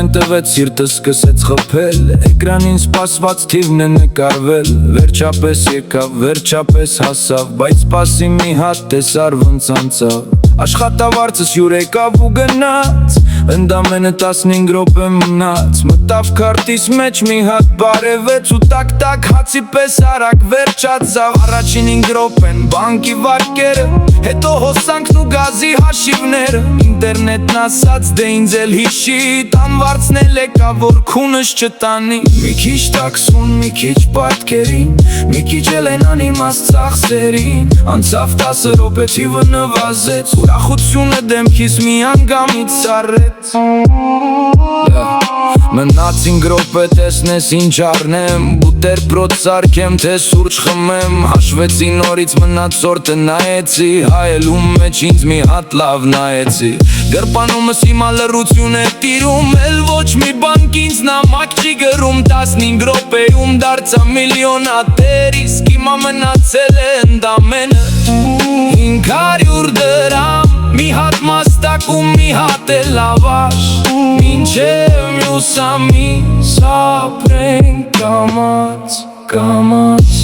այն տվեց սիրտս սկսեց խփել Էկրանին սպասված թիվն է նկարվել Վերջապես եկավ, վերջապես հասավ Բայց սպասի մի հատ տեսար ոնց անցավ Աշխատավարձս յուր եկավ ու գնաց Ընդամենը 15 րոպե մնաց Մտավ քարտիս մեջ մի հատ բարևեց Ու տակ-տակ հացի պես արագ վերջացավ Առաջին 5 րոպեն բանկի վարկերը Հետո հոսանքն ու գազի հաշիվները Ինտերնետն ասաց դե ինձ էլ հիշի Տանվարձնել եկա որ քունս չտանի Մի քիչ տաքսուն, մի քիչ պարտքերին Մի քիչ էլ են անիմաստ ծախսերին Անցավ 10 րոպե թիվը նվազեց Ուրախությունը դեմքիս մի անգամից սառեց Մնաց 5 րոպե տեսնես ինչ առնեմ Բուտերբրոդ սարքեմ թե սուրճ խմեմ Հաշվեցի նորից մնացորդը նայեցի Հայելում մեջ ինձ մի հատ լավ նայեցի Գրպանումս հիմա լռություն է տիրում Էլ ոչ մի բանկ ինձ նամակ չի գրում 15 րոպեում դարձա միլիոնատեր Իսկ հիմա մնացել է ընդամենը 500 դրամ Մի հատ մաստակ ու մի հատ է լավաշ Մինչև մյուս ամիս ապրենք կամաց, կամաց